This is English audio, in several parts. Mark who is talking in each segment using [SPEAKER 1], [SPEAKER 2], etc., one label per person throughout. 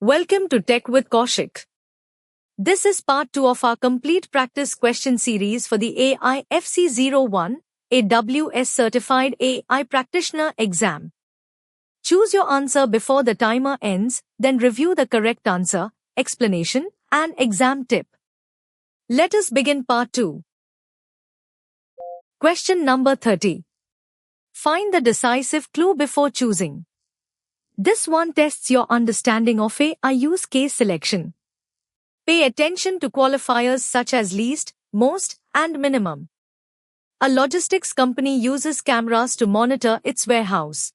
[SPEAKER 1] Welcome to Tech with Kaushik. This is part 2 of our complete practice question series for the AIF-C01 AWS Certified AI Practitioner exam. Choose your answer before the timer ends, then review the correct answer, explanation, and exam tip. Let us begin part 2. Question number 30. Find the decisive clue before choosing. This one tests your understanding of AI use case selection. Pay attention to qualifiers such as least, most, and minimum. A logistics company uses cameras to monitor its warehouse.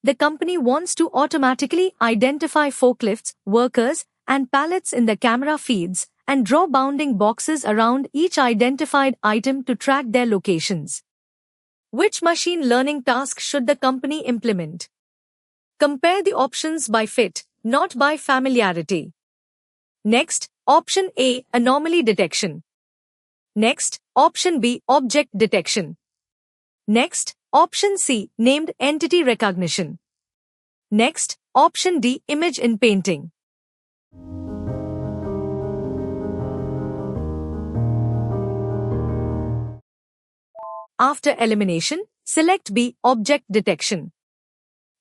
[SPEAKER 1] The company wants to automatically identify forklifts, workers, and pallets in the camera feeds and draw bounding boxes around each identified item to track their locations. Which machine learning task should the company implement? Compare the options by fit, not by familiarity. Next, option A, anomaly detection. Next, option B, object detection. Next, option C, named entity recognition. Next, option D, image in painting. After elimination, select B, object detection.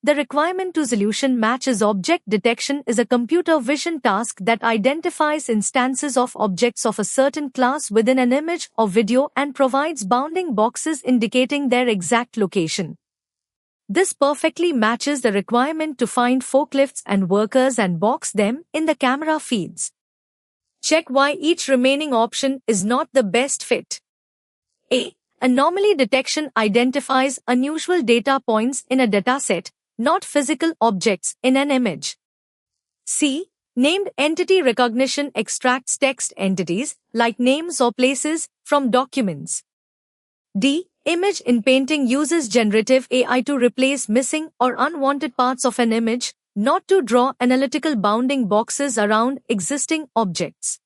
[SPEAKER 1] The requirement to solution matches object detection is a computer vision task that identifies instances of objects of a certain class within an image or video and provides bounding boxes indicating their exact location. This perfectly matches the requirement to find forklifts and workers and box them in the camera feeds. Check why each remaining option is not the best fit. A. Anomaly detection identifies unusual data points in a dataset, not physical objects in an image. C. Named entity recognition extracts text entities, like names or places, from documents. D. Image in painting uses generative AI to replace missing or unwanted parts of an image, not to draw analytical bounding boxes around existing objects.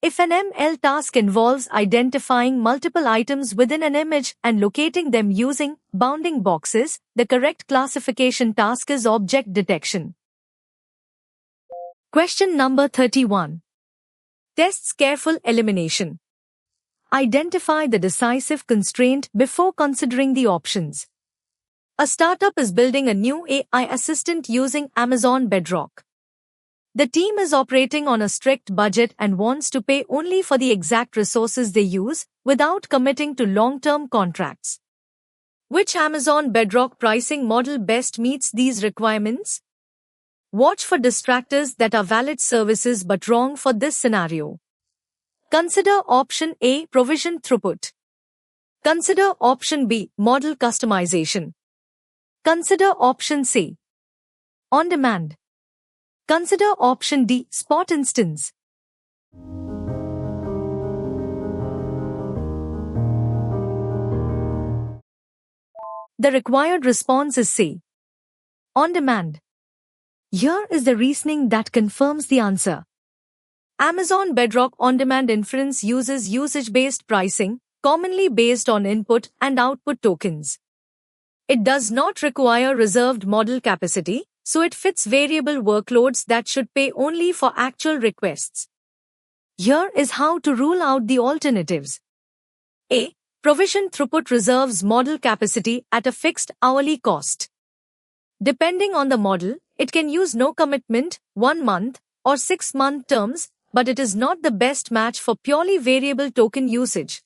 [SPEAKER 1] If an ML task involves identifying multiple items within an image and locating them using bounding boxes, the correct classification task is object detection. Question number 31. Tests careful elimination. Identify the decisive constraint before considering the options. A startup is building a new AI assistant using Amazon Bedrock. The team is operating on a strict budget and wants to pay only for the exact resources they use, without committing to long-term contracts. Which Amazon Bedrock pricing model best meets these requirements? Watch for distractors that are valid services but wrong for this scenario. Consider option A, provision throughput. Consider option B, model customization. Consider option C, on demand. Consider option D, spot instance. The required response is C, on demand. Here is the reasoning that confirms the answer. Amazon Bedrock on-demand inference uses usage-based pricing, commonly based on input and output tokens. It does not require reserved model capacity, so it fits variable workloads that should pay only for actual requests. Here is how to rule out the alternatives. A. Provision throughput reserves model capacity at a fixed hourly cost. Depending on the model, it can use no commitment, 1 month, or 6-month terms, but it is not the best match for purely variable token usage.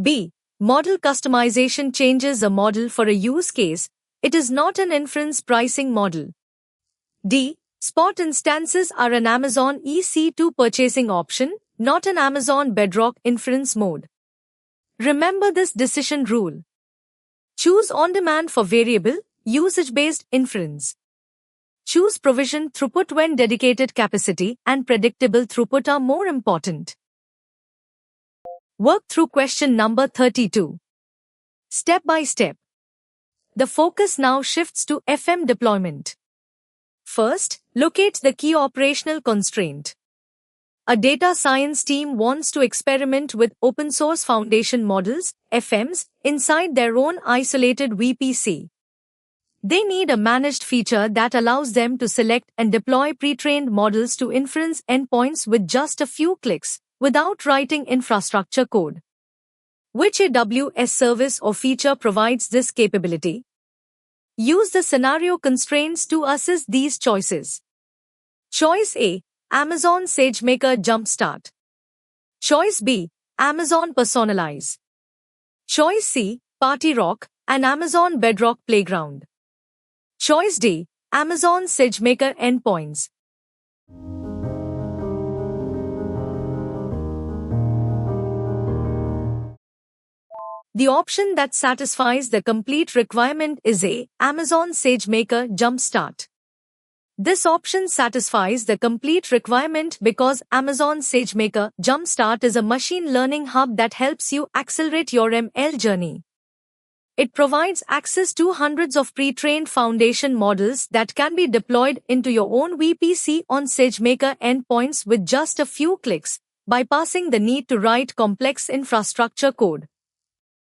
[SPEAKER 1] B. Model customization changes a model for a use case. It is not an inference pricing model. D. Spot instances are an Amazon EC2 purchasing option, not an Amazon Bedrock inference mode. Remember this decision rule. Choose on-demand for variable, usage-based inference. Choose provision throughput when dedicated capacity and predictable throughput are more important. Work through question number 32. Step by step. The focus now shifts to FM deployment. First, locate the key operational constraint. A data science team wants to experiment with open-source foundation models, FMs, inside their own isolated VPC. They need a managed feature that allows them to select and deploy pre-trained models to inference endpoints with just a few clicks, without writing infrastructure code. Which AWS service or feature provides this capability? Use the scenario constraints to assess these choices. Choice A, Amazon SageMaker Jumpstart. Choice B, Amazon Personalize. Choice C, Bedrock, and Amazon Bedrock Playground. Choice D, Amazon SageMaker Endpoints. The option that satisfies the complete requirement is A, Amazon SageMaker Jumpstart. This option satisfies the complete requirement because Amazon SageMaker Jumpstart is a machine learning hub that helps you accelerate your ML journey. It provides access to hundreds of pre-trained foundation models that can be deployed into your own VPC on SageMaker endpoints with just a few clicks, bypassing the need to write complex infrastructure code.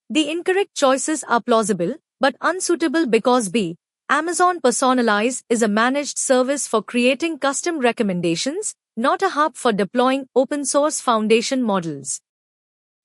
[SPEAKER 1] The incorrect choices are plausible, but unsuitable because B, Amazon Personalize is a managed service for creating custom recommendations, not a hub for deploying open-source foundation models.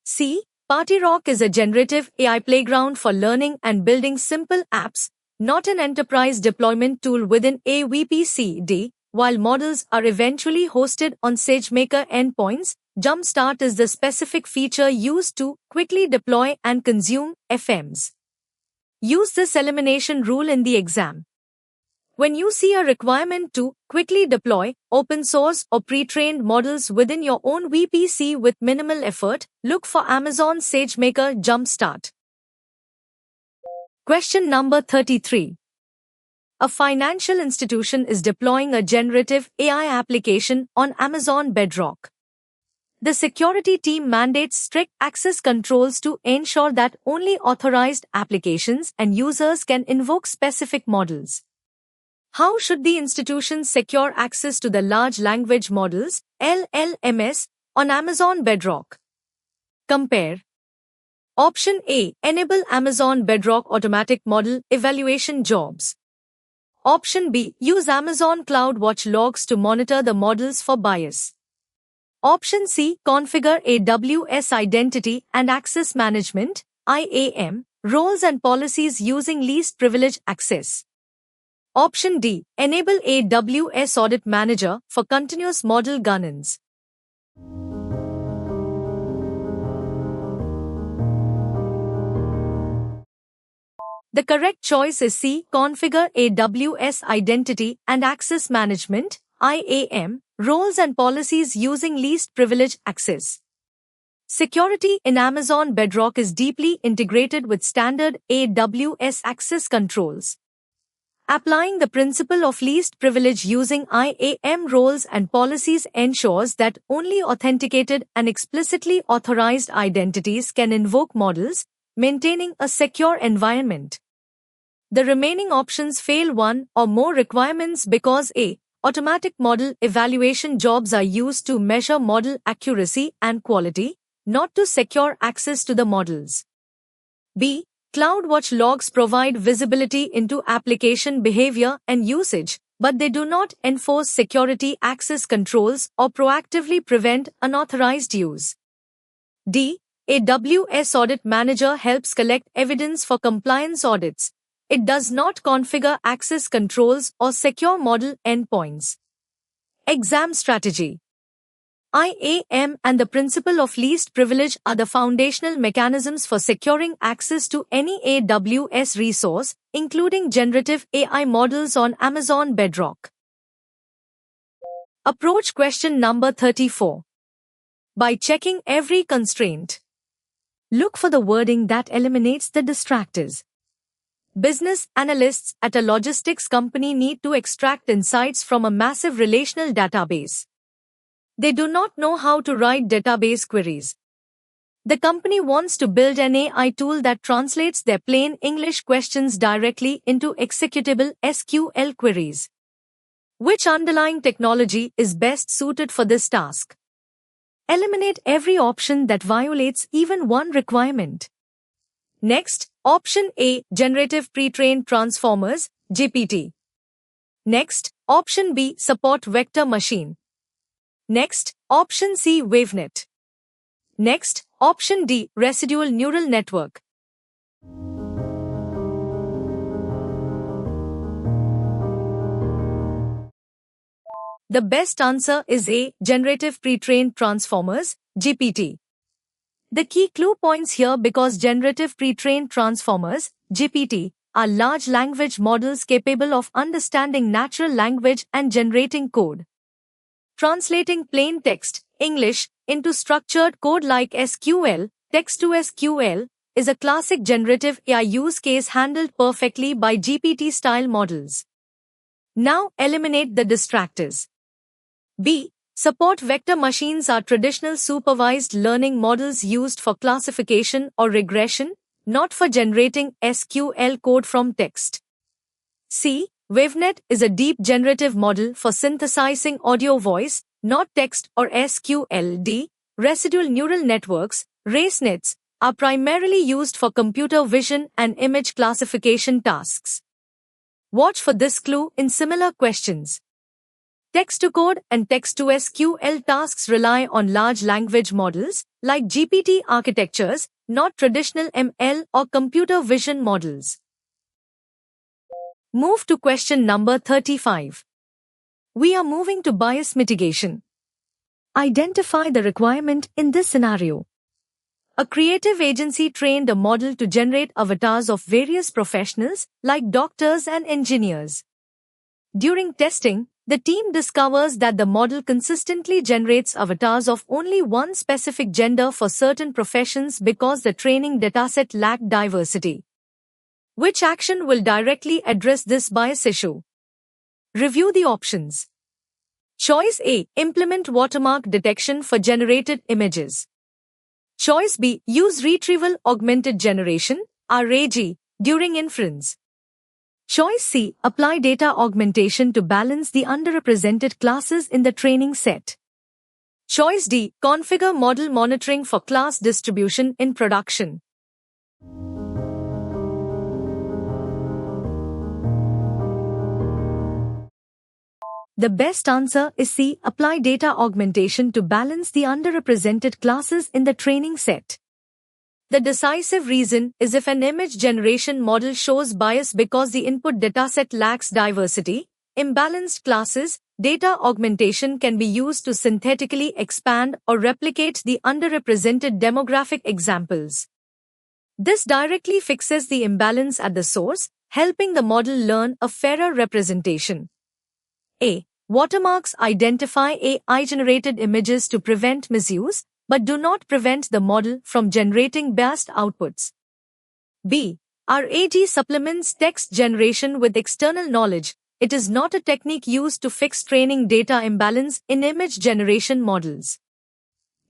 [SPEAKER 1] C, Bedrock is a generative AI playground for learning and building simple apps, not an enterprise deployment tool within a VPC. D, while models are eventually hosted on SageMaker endpoints, Jumpstart is the specific feature used to quickly deploy and consume FMs. Use this elimination rule in the exam. When you see a requirement to quickly deploy open source or pre-trained models within your own VPC with minimal effort, look for Amazon SageMaker Jumpstart. Question number 33. A financial institution is deploying a generative AI application on Amazon Bedrock. The security team mandates strict access controls to ensure that only authorized applications and users can invoke specific models. How should the institution secure access to the large language models, LLMs, on Amazon Bedrock? Compare. Option A. Enable Amazon Bedrock automatic model evaluation jobs. Option B. Use Amazon CloudWatch logs to monitor the models for bias. Option C. Configure AWS Identity and Access Management, IAM, roles and policies using least privilege access. Option D. Enable AWS Audit Manager for continuous model governance. The correct choice is C. Configure AWS Identity and Access Management, IAM, roles and policies using least privilege access. Security in Amazon Bedrock is deeply integrated with standard AWS access controls. Applying the principle of least privilege using IAM roles and policies ensures that only authenticated and explicitly authorized identities can invoke models, maintaining a secure environment. The remaining options fail one or more requirements because A. Automatic model evaluation jobs are used to measure model accuracy and quality, not to secure access to the models. B. CloudWatch logs provide visibility into application behavior and usage, but they do not enforce security access controls or proactively prevent unauthorized use. D. AWS Audit Manager helps collect evidence for compliance audits. It does not configure access controls or secure model endpoints. Exam strategy. IAM and the principle of least privilege are the foundational mechanisms for securing access to any AWS resource, including generative AI models on Amazon Bedrock. Approach question number 34. By checking every constraint, look for the wording that eliminates the distractors. Business analysts at a logistics company need to extract insights from a massive relational database. They do not know how to write database queries. The company wants to build an AI tool that translates their plain English questions directly into executable SQL queries. Which underlying technology is best suited for this task? Eliminate every option that violates even one requirement. Next, option A, generative pre-trained transformers, GPT. Next, option B, support vector machine. Next, option C, WaveNet. Next, option D, residual neural network. The best answer is A, Generative Pre-trained Transformers, GPT. The key clue points here because Generative Pre-trained Transformers, GPT, are large language models capable of understanding natural language and generating code. Translating plain text, English, into structured code like SQL, text-to-SQL, is a classic generative AI use case handled perfectly by GPT-style models. Now eliminate the distractors. B. Support vector machines are traditional supervised learning models used for classification or regression, not for generating SQL code from text. C. WaveNet is a deep generative model for synthesizing audio voice, not text or SQL. D. Residual neural networks, RaceNets, are primarily used for computer vision and image classification tasks. Watch for this clue in similar questions. Text-to-code and text-to-SQL tasks rely on large language models, like GPT architectures, not traditional ML or computer vision models. Move to question number 35. We are moving to bias mitigation. Identify the requirement in this scenario. A creative agency trained a model to generate avatars of various professionals, like doctors and engineers. During testing, the team discovers that the model consistently generates avatars of only one specific gender for certain professions because the training dataset lacked diversity. Which action will directly address this bias issue? Review the options. Choice A. Implement watermark detection for generated images. Choice B. Use retrieval augmented generation, RAG, during inference. Choice C. Apply data augmentation to balance the underrepresented classes in the training set. Choice D. Configure model monitoring for class distribution in production. The best answer is C. Apply data augmentation to balance the underrepresented classes in the training set. The decisive reason is if an image generation model shows bias because the input dataset lacks diversity, imbalanced classes, data augmentation can be used to synthetically expand or replicate the underrepresented demographic examples. This directly fixes the imbalance at the source, helping the model learn a fairer representation. A. Watermarks identify AI-generated images to prevent misuse, but do not prevent the model from generating biased outputs. B. RAG supplements text generation with external knowledge. It is not a technique used to fix training data imbalance in image generation models.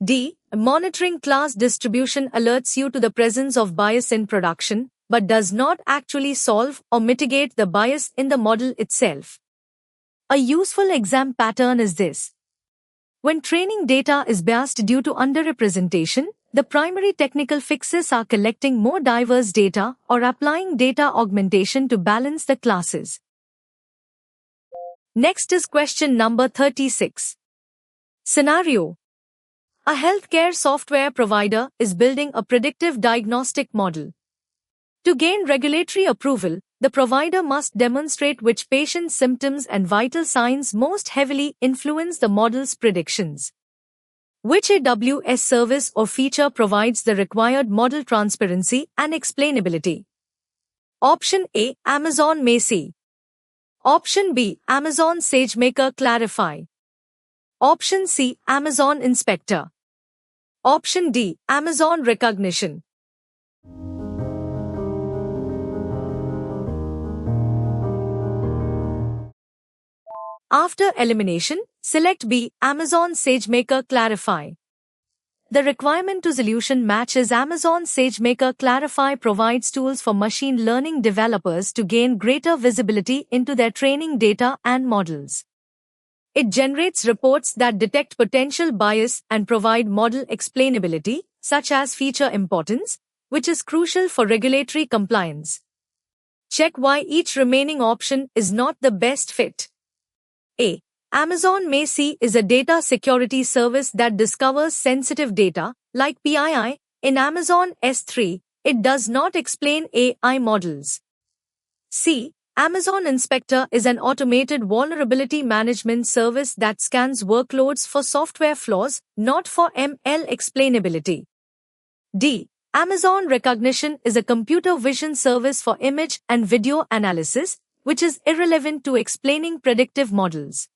[SPEAKER 1] D. Monitoring class distribution alerts you to the presence of bias in production, but does not actually solve or mitigate the bias in the model itself. A useful exam pattern is this. When training data is biased due to underrepresentation, the primary technical fixes are collecting more diverse data or applying data augmentation to balance the classes. Next is question number 36. Scenario. A healthcare software provider is building a predictive diagnostic model. To gain regulatory approval, the provider must demonstrate which patient's symptoms and vital signs most heavily influence the model's predictions. Which AWS service or feature provides the required model transparency and explainability? Option A. Amazon Macy. Option B. Amazon SageMaker Clarify. Option C. Amazon Inspector. Option D. Amazon Recognition. After elimination, select B. Amazon SageMaker Clarify. The requirement to solution matches Amazon SageMaker Clarify provides tools for machine learning developers to gain greater visibility into their training data and models. It generates reports that detect potential bias and provide model explainability, such as feature importance, which is crucial for regulatory compliance. Check why each remaining option is not the best fit. A. Amazon Macy is a data security service that discovers sensitive data, like PII, in Amazon S3. It does not explain AI models. C. Amazon Inspector is an automated vulnerability management service that scans workloads for software flaws, not for ML explainability. D. Amazon Recognition is a computer vision service for image and video analysis, which is irrelevant to explaining predictive models.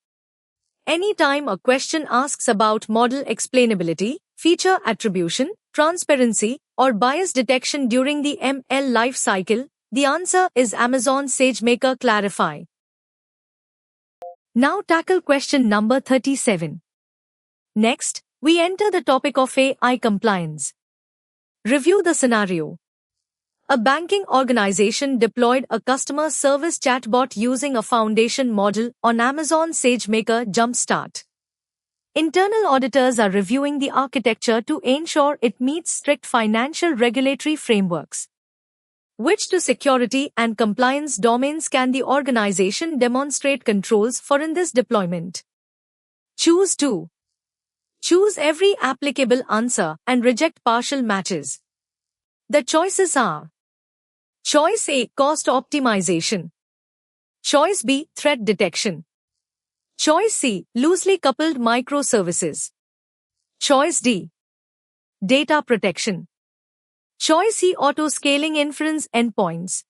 [SPEAKER 1] Anytime a question asks about model explainability, feature attribution, transparency, or bias detection during the ML life cycle, the answer is Amazon SageMaker Clarify. Now tackle question number 37. Next, we enter the topic of AI compliance. Review the scenario. A banking organization deployed a customer service chatbot using a foundation model on Amazon SageMaker Jumpstart. Internal auditors are reviewing the architecture to ensure it meets strict financial regulatory frameworks. Which two security and compliance domains can the organization demonstrate controls for in this deployment? Choose two. Choose every applicable answer and reject partial matches. The choices are: Choice A, cost optimization. Choice B, threat detection. Choice C, loosely coupled microservices. Choice D, data protection. Choice C, auto-scaling inference endpoints.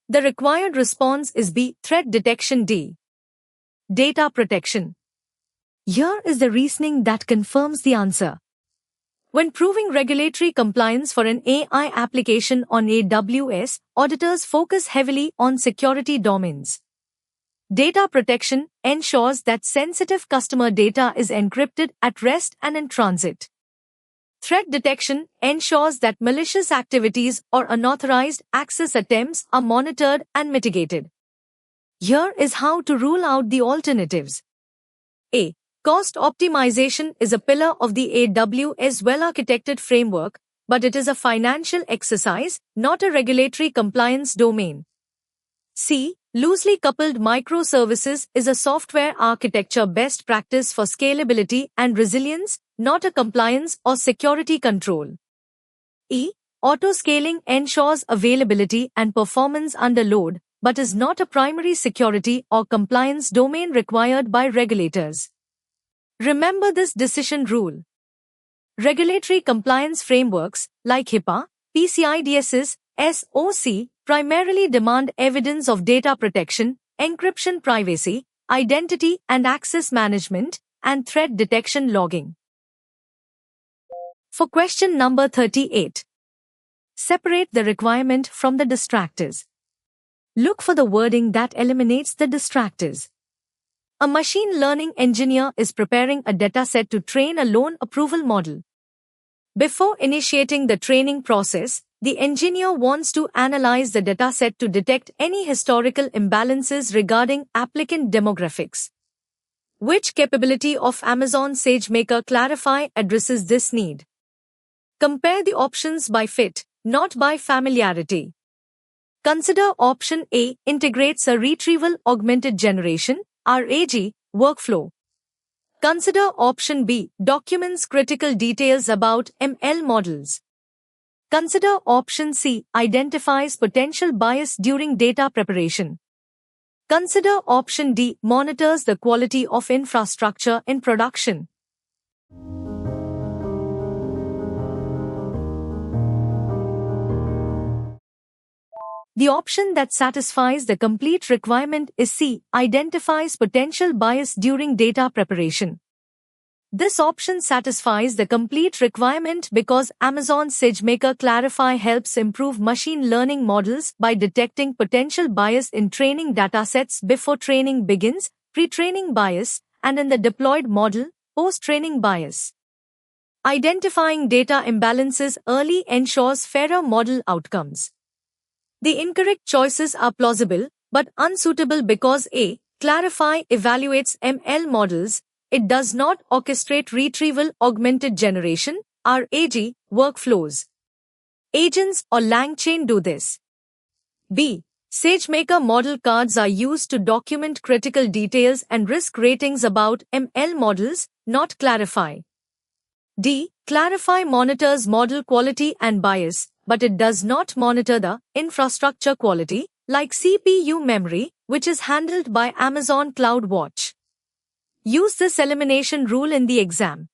[SPEAKER 1] The required response is B, threat detection. D, data protection. Here is the reasoning that confirms the answer. When proving regulatory compliance for an AI application on AWS, auditors focus heavily on security domains. Data protection ensures that sensitive customer data is encrypted at rest and in transit. Threat detection ensures that malicious activities or unauthorized access attempts are monitored and mitigated. Here is how to rule out the alternatives. A. Cost optimization is a pillar of the AWS well-architected framework, but it is a financial exercise, not a regulatory compliance domain. C. Loosely coupled microservices is a software architecture best practice for scalability and resilience, not a compliance or security control. E. Auto-scaling ensures availability and performance under load, but is not a primary security or compliance domain required by regulators. Remember this decision rule. Regulatory compliance frameworks, like HIPAA, PCI DSS, SOC, primarily demand evidence of data protection, encryption privacy, identity and access management, and threat detection logging. For question number 38. Separate the requirement from the distractors. Look for the wording that eliminates the distractors. A machine learning engineer is preparing a dataset to train a loan approval model. Before initiating the training process, the engineer wants to analyze the dataset to detect any historical imbalances regarding applicant demographics. Which capability of Amazon SageMaker Clarify addresses this need? Compare the options by fit, not by familiarity. Consider option A, integrates a retrieval augmented generation (RAG) workflow. Consider option B, documents critical details about ML models. Consider option C, identifies potential bias during data preparation. Consider option D, monitors the quality of infrastructure in production. The option that satisfies the complete requirement is C, identifies potential bias during data preparation. This option satisfies the complete requirement because Amazon SageMaker Clarify helps improve machine learning models by detecting potential bias in training datasets before training begins, pre-training bias, and in the deployed model, post-training bias. Identifying data imbalances early ensures fairer model outcomes. The incorrect choices are plausible, but unsuitable because A. Clarify evaluates ML models, It does not orchestrate retrieval augmented generation, RAG, workflows. Agents or LangChain do this. B. SageMaker model cards are used to document critical details and risk ratings about ML models, not Clarify. D. Clarify monitors model quality and bias, but it does not monitor the infrastructure quality, like CPU memory, which is handled by Amazon CloudWatch. Use this elimination rule in the exam.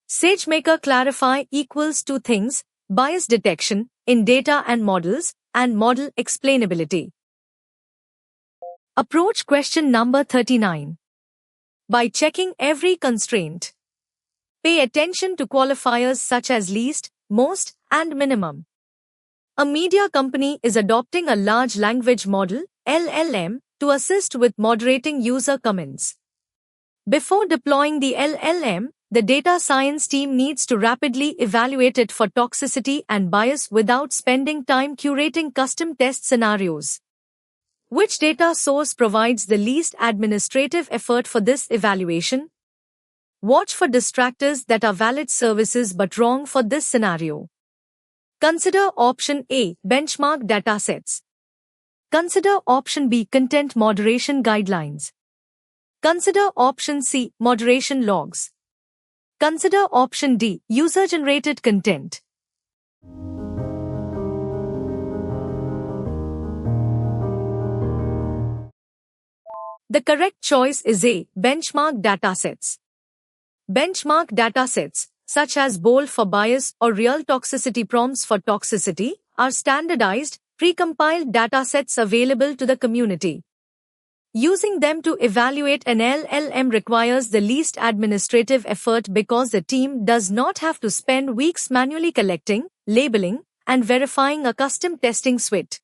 [SPEAKER 1] SageMaker Clarify equals two things: bias detection in data and models, and model explainability. Approach question number 39. By checking every constraint, pay attention to qualifiers such as least, most, and minimum. A media company is adopting a large language model, LLM, to assist with moderating user comments. Before deploying the LLM, the data science team needs to rapidly evaluate it for toxicity and bias without spending time curating custom test scenarios. Which data source provides the least administrative effort for this evaluation? Watch for distractors that are valid services but wrong for this scenario. Consider option A, benchmark datasets. Consider option B, content moderation guidelines. Consider option C, moderation logs. Consider option D, user-generated content. The correct choice is A, benchmark datasets. Benchmark datasets, such as BOLD for bias or real toxicity prompts for toxicity, are standardized, precompiled datasets available to the community. Using them to evaluate an LLM requires the least administrative effort because the team does not have to spend weeks manually collecting, labeling, and verifying a custom testing suite.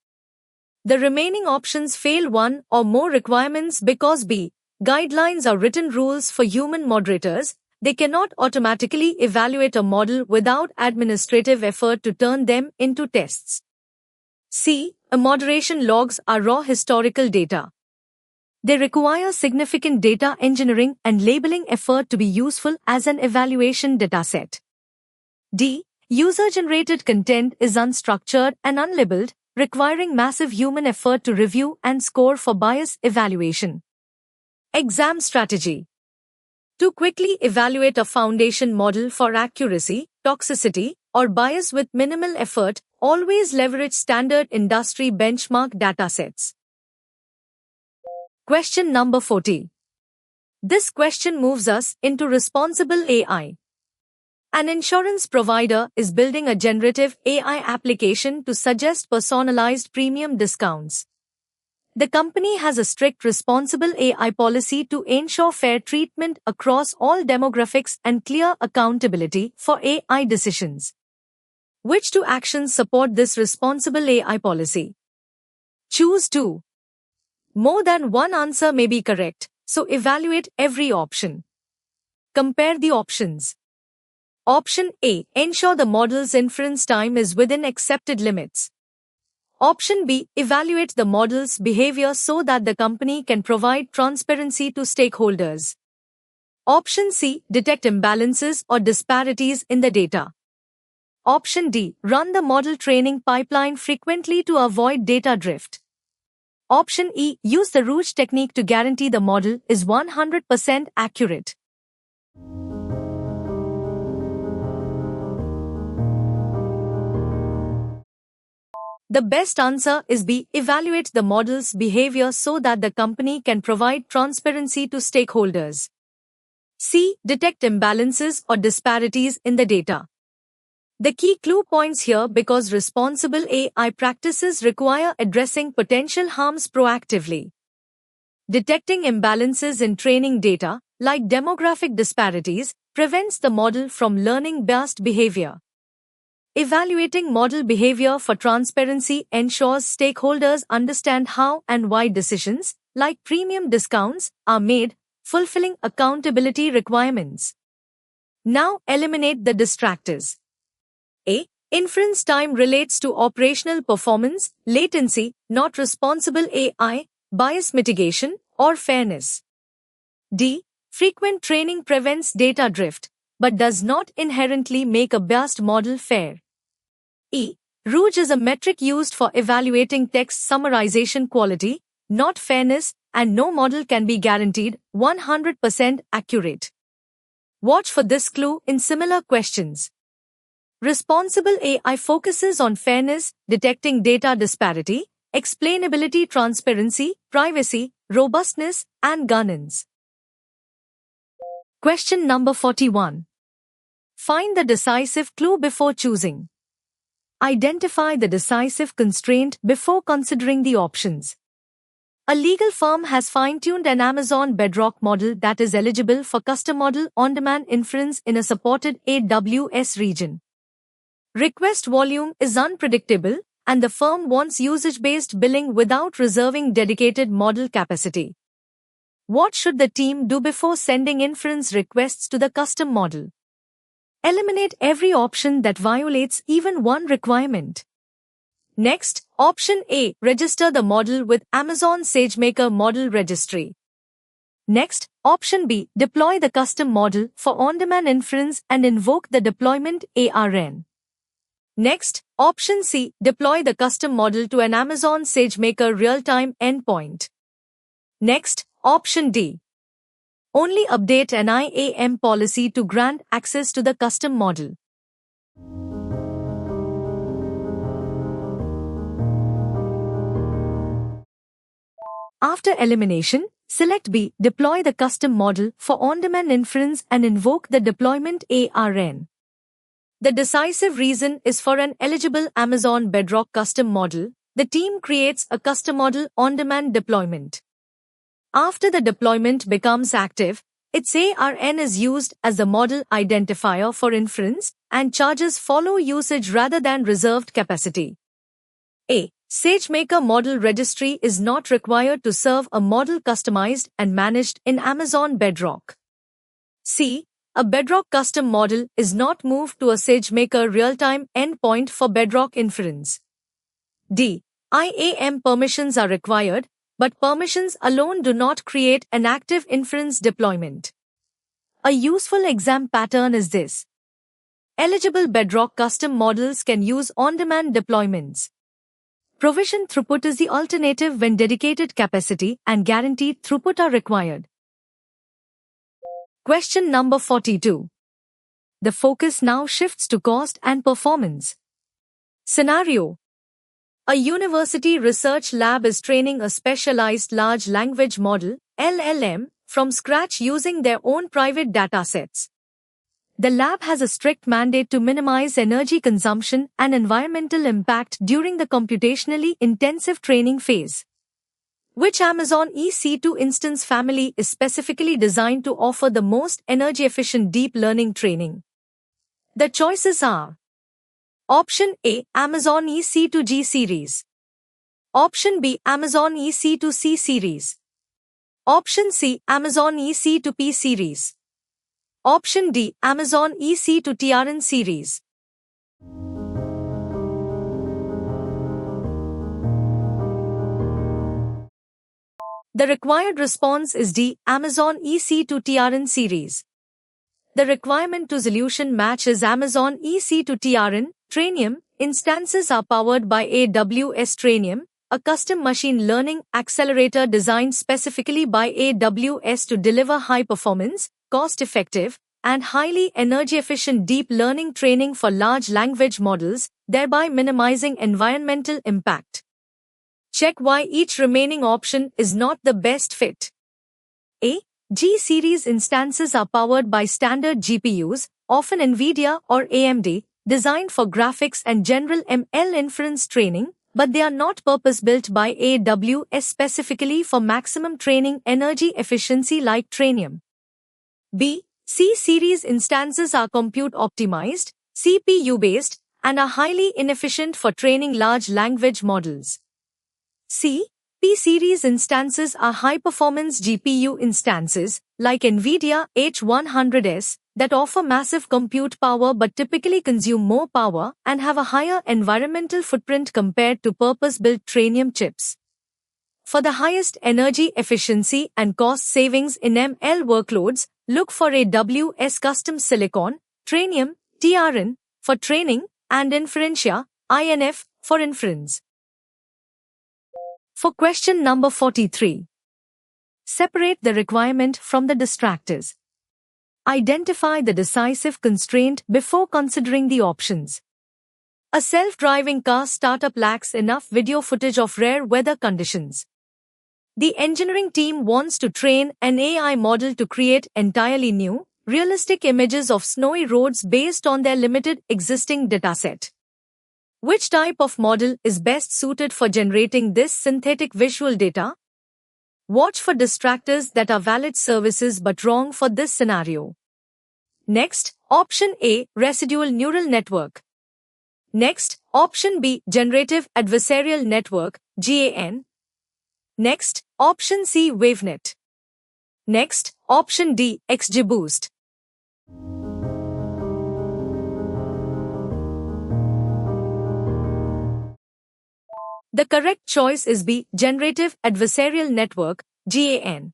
[SPEAKER 1] The remaining options fail one or more requirements because B. Guidelines are written rules for human moderators. They cannot automatically evaluate a model without administrative effort to turn them into tests. C. Moderation logs are raw historical data. They require significant data engineering and labeling effort to be useful as an evaluation dataset. D. User-generated content is unstructured and unlabeled, requiring massive human effort to review and score for bias evaluation. Exam strategy. To quickly evaluate a foundation model for accuracy, toxicity, or bias with minimal effort, always leverage standard industry benchmark datasets. Question number 40. This question moves us into responsible AI. An insurance provider is building a generative AI application to suggest personalized premium discounts. The company has a strict responsible AI policy to ensure fair treatment across all demographics and clear accountability for AI decisions. Which two actions support this responsible AI policy? Choose two. More than one answer may be correct, so evaluate every option. Compare the options. Option A. Ensure the model's inference time is within accepted limits. Option B. Evaluate the model's behavior so that the company can provide transparency to stakeholders. Option C. Detect imbalances or disparities in the data. Option D. Run the model training pipeline frequently to avoid data drift. Option E. Use the Rouge technique to guarantee the model is 100% accurate. The best answer is B. Evaluate the model's behavior so that the company can provide transparency to stakeholders. C. Detect imbalances or disparities in the data. The key clue points here because responsible AI practices require addressing potential harms proactively. Detecting imbalances in training data, like demographic disparities, prevents the model from learning biased behavior. Evaluating model behavior for transparency ensures stakeholders understand how and why decisions, like premium discounts, are made, fulfilling accountability requirements. Now eliminate the distractors. A. Inference time relates to operational performance, latency, not responsible AI, bias mitigation, or fairness. D. Frequent training prevents data drift, but does not inherently make a biased model fair. E. Rouge is a metric used for evaluating text summarization quality, not fairness, and no model can be guaranteed 100% accurate. Watch for this clue in similar questions. Responsible AI focuses on fairness, detecting data disparity, explainability, transparency, privacy, robustness, and governance. Question number 41. Find the decisive clue before choosing. Identify the decisive constraint before considering the options. A legal firm has fine-tuned an Amazon Bedrock model that is eligible for custom model on-demand inference in a supported AWS region. Request volume is unpredictable, and the firm wants usage-based billing without reserving dedicated model capacity. What should the team do before sending inference requests to the custom model? Eliminate every option that violates even one requirement. Next, option A, register the model with Amazon SageMaker Model Registry. Next, option B, deploy the custom model for on-demand inference and invoke the deployment ARN. Next, option C, deploy the custom model to an Amazon SageMaker real-time endpoint. Next, option D. Only update an IAM policy to grant access to the custom model. After elimination, select B, deploy the custom model for on-demand inference and invoke the deployment ARN. The decisive reason is for an eligible Amazon Bedrock custom model, the team creates a custom model on-demand deployment. After the deployment becomes active, its ARN is used as the model identifier for inference, and charges follow usage rather than reserved capacity. A. SageMaker Model Registry is not required to serve a model customized and managed in Amazon Bedrock. C. A Bedrock custom model is not moved to a SageMaker real-time endpoint for Bedrock inference. D. IAM permissions are required, but permissions alone do not create an active inference deployment. A useful exam pattern is this. Eligible Bedrock custom models can use on-demand deployments. Provision throughput is the alternative when dedicated capacity and guaranteed throughput are required. Question number 42. The focus now shifts to cost and performance. Scenario. A university research lab is training a specialized large language model, LLM, from scratch using their own private datasets. The lab has a strict mandate to minimize energy consumption and environmental impact during the computationally intensive training phase. Which Amazon EC2 instance family is specifically designed to offer the most energy-efficient deep learning training? The choices are: Option A, Amazon EC2G series. Option B, Amazon EC2C series. Option C, Amazon EC2P series. Option D, Amazon EC2TRN series. The required response is D, Amazon EC2TRN series. The requirement to solution match is Amazon EC2TRN, Trainium, instances are powered by AWS Trainium, a custom machine learning accelerator designed specifically by AWS to deliver high-performance, cost-effective, and highly energy-efficient deep learning training for large language models, thereby minimizing environmental impact. Check why each remaining option is not the best fit. A. G-series instances are powered by standard GPUs, often NVIDIA or AMD, designed for graphics and general ML inference training, but they are not purpose-built by AWS specifically for maximum training energy efficiency like Trainium. B. C-series instances are compute-optimized, CPU-based, and are highly inefficient for training large language models. C. P-series instances are high-performance GPU instances, like NVIDIA H100s, that offer massive compute power but typically consume more power and have a higher environmental footprint compared to purpose-built Trainium chips. For the highest energy efficiency and cost savings in ML workloads, look for AWS Custom Silicon, Trainium, TRN, for training, and Inferentia, INF, for inference. For question number 43. Separate the requirement from the distractors. Identify the decisive constraint before considering the options. A self-driving car startup lacks enough video footage of rare weather conditions. The engineering team wants to train an AI model to create entirely new, realistic images of snowy roads based on their limited existing dataset. Which type of model is best suited for generating this synthetic visual data? Watch for distractors that are valid services but wrong for this scenario. Next, option A, residual neural network. Next, option B, generative adversarial network, GAN. Next, option C, wavenet. Next, option D, XGBoost. The correct choice is B, generative adversarial network, GAN.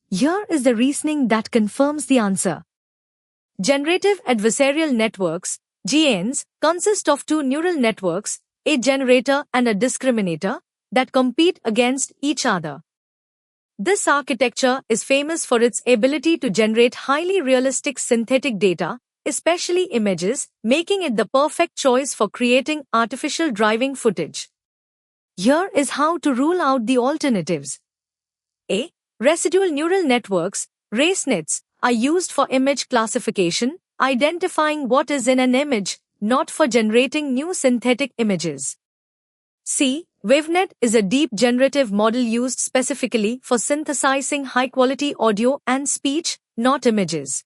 [SPEAKER 1] Here is the reasoning that confirms the answer. Generative adversarial networks, GANs, consist of two neural networks, a generator and a discriminator, that compete against each other. This architecture is famous for its ability to generate highly realistic synthetic data, especially images, making it the perfect choice for creating artificial driving footage. Here is how to rule out the alternatives. A. Residual neural networks, RACE-nets, are used for image classification, identifying what is in an image, not for generating new synthetic images. C. Wavenet is a deep generative model used specifically for synthesizing high-quality audio and speech, not images.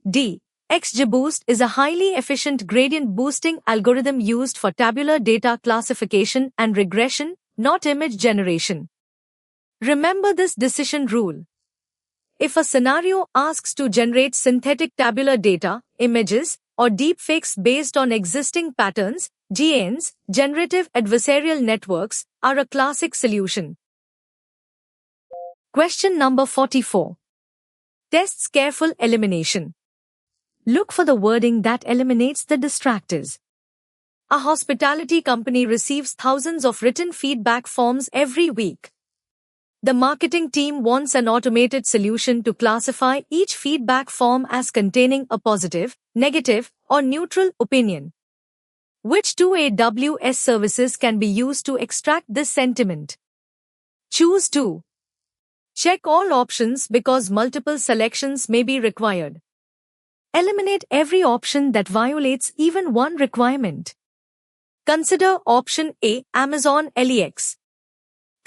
[SPEAKER 1] D. XGBoost is a highly efficient gradient boosting algorithm used for tabular data classification and regression, not image generation. Remember this decision rule. If a scenario asks to generate synthetic tabular data, images, or deepfakes based on existing patterns, GANs, generative adversarial networks, are a classic solution. Question number 44. Tests careful elimination. Look for the wording that eliminates the distractors. A hospitality company receives thousands of written feedback forms every week. The marketing team wants an automated solution to classify each feedback form as containing a positive, negative, or neutral opinion. Which two AWS services can be used to extract this sentiment? Choose two. Check all options because multiple selections may be required. Eliminate every option that violates even one requirement. Consider option A, Amazon LEX.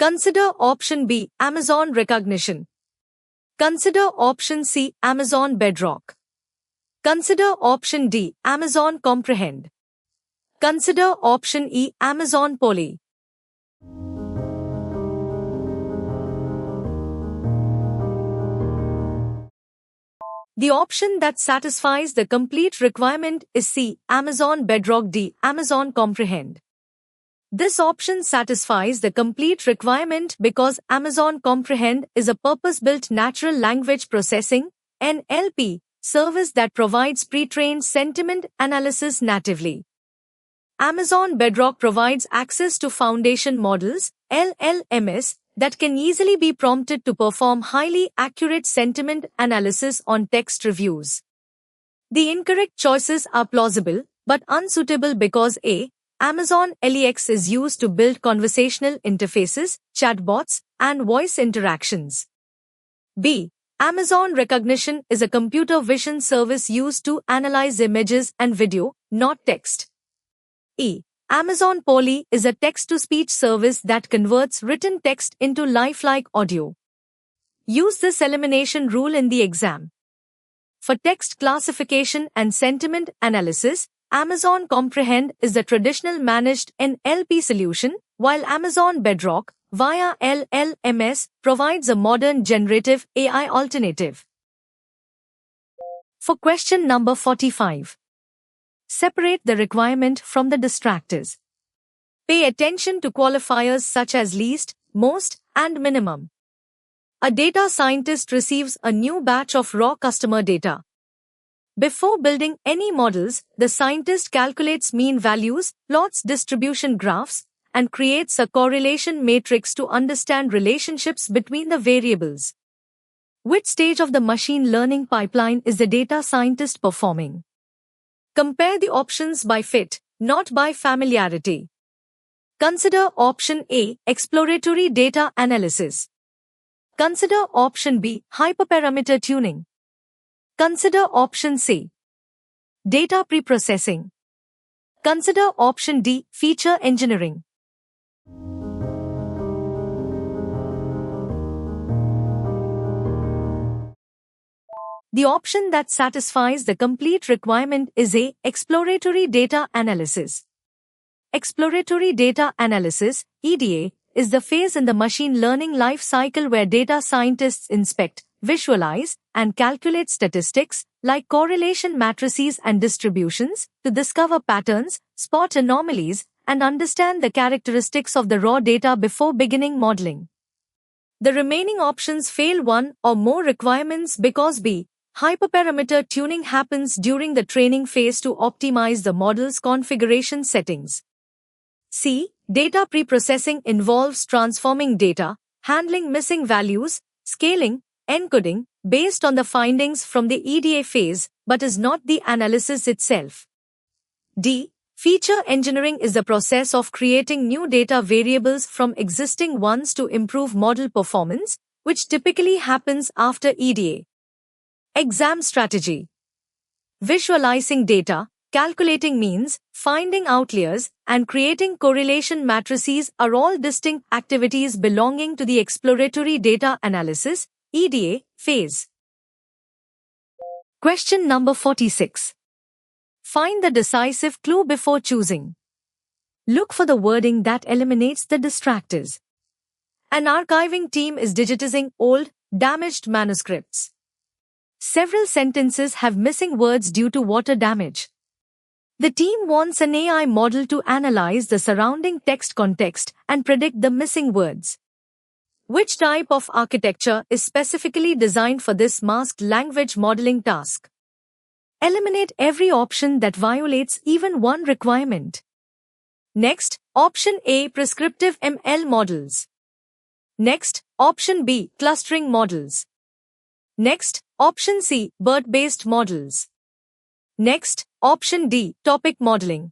[SPEAKER 1] Consider option B, Amazon Recognition. Consider option C, Amazon Bedrock. Consider option D, Amazon Comprehend. Consider option E, Amazon Poly. The option that satisfies the complete requirement is C, Amazon Bedrock. D, Amazon Comprehend. This option satisfies the complete requirement because Amazon Comprehend is a purpose-built natural language processing (NLP) service that provides pre-trained sentiment analysis natively. Amazon Bedrock provides access to foundation models, LLMs, that can easily be prompted to perform highly accurate sentiment analysis on text reviews. The incorrect choices are plausible, but unsuitable because A. Amazon LEX is used to build conversational interfaces, chatbots, and voice interactions. B. Amazon Recognition is a computer vision service used to analyze images and video, not text. E. Amazon Poly is a text-to-speech service that converts written text into lifelike audio. Use this elimination rule in the exam. For text classification and sentiment analysis, Amazon Comprehend is the traditional managed NLP solution, while Amazon Bedrock, via LLMs, provides a modern generative AI alternative. For question number 45. Separate the requirement from the distractors. Pay attention to qualifiers such as least, most, and minimum. A data scientist receives a new batch of raw customer data. Before building any models, the scientist calculates mean values, plots distribution graphs, and creates a correlation matrix to understand relationships between the variables. Which stage of the machine learning pipeline is the data scientist performing? Compare the options by fit, not by familiarity. Consider option A, exploratory data analysis. Consider option B, hyperparameter tuning. Consider option C, data preprocessing. Consider option D, feature engineering. The option that satisfies the complete requirement is A, exploratory data analysis. Exploratory data analysis, EDA, is the phase in the machine learning life cycle where data scientists inspect, visualize, and calculate statistics, like correlation matrices and distributions, to discover patterns, spot anomalies, and understand the characteristics of the raw data before beginning modeling. The remaining options fail one or more requirements because B, hyperparameter tuning happens during the training phase to optimize the model's configuration settings. C, data preprocessing involves transforming data, handling missing values, scaling, encoding, based on the findings from the EDA phase, but is not the analysis itself. D, feature engineering is the process of creating new data variables from existing ones to improve model performance, which typically happens after EDA. Exam strategy. Visualizing data, calculating means, finding outliers, and creating correlation matrices are all distinct activities belonging to the exploratory data analysis, EDA, phase. Question number 46. Find the decisive clue before choosing. Look for the wording that eliminates the distractors. An archiving team is digitizing old, damaged manuscripts. Several sentences have missing words due to water damage. The team wants an AI model to analyze the surrounding text context and predict the missing words. Which type of architecture is specifically designed for this masked language modeling task? Eliminate every option that violates even one requirement. Next, option A, prescriptive ML models. Next, option B, clustering models. Next, option C, BERT-based models. Next, option D, topic modeling.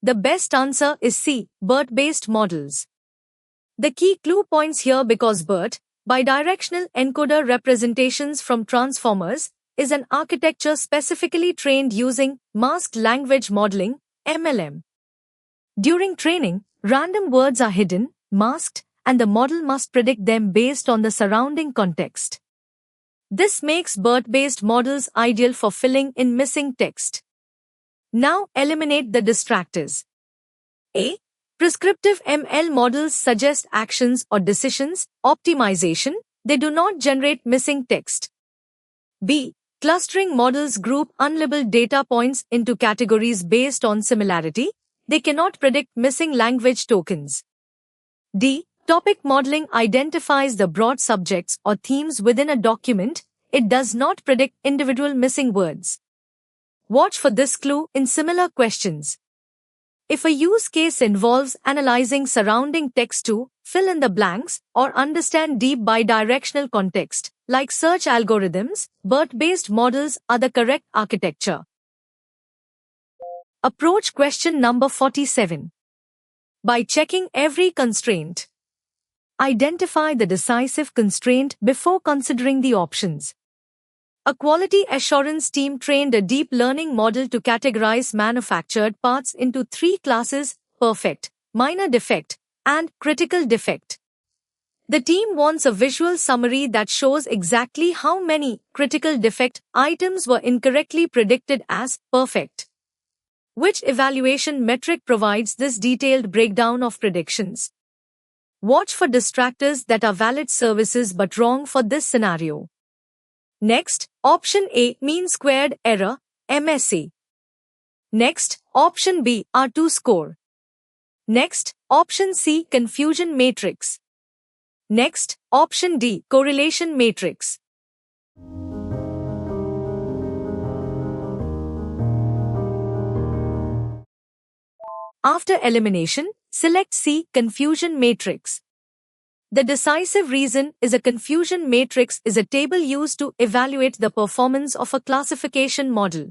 [SPEAKER 1] The best answer is C, BERT-based models. The key clue points here because BERT, bidirectional encoder representations from transformers, is an architecture specifically trained using masked language modeling, MLM. During training, random words are hidden, masked, and the model must predict them based on the surrounding context. This makes BERT-based models ideal for filling in missing text. Now eliminate the distractors. A. Prescriptive ML models suggest actions or decisions, optimization, they do not generate missing text. B. Clustering models group unlabeled data points into categories based on similarity, they cannot predict missing language tokens. D. Topic modeling identifies the broad subjects or themes within a document, it does not predict individual missing words. Watch for this clue in similar questions. If a use case involves analyzing surrounding text to fill in the blanks or understand deep bidirectional context, like search algorithms, BERT-based models are the correct architecture. Approach question number 47. By checking every constraint. Identify the decisive constraint before considering the options. A quality assurance team trained a deep learning model to categorize manufactured parts into 3 classes: perfect, minor defect, and critical defect. The team wants a visual summary that shows exactly how many critical defect items were incorrectly predicted as perfect. Which evaluation metric provides this detailed breakdown of predictions? Watch for distractors that are valid services but wrong for this scenario. Next, option A, mean squared error, MSE. Next, option B, R2 score. Next, option C, confusion matrix. Next, option D, correlation matrix. After elimination, select C, confusion matrix. The decisive reason is a confusion matrix is a table used to evaluate the performance of a classification model.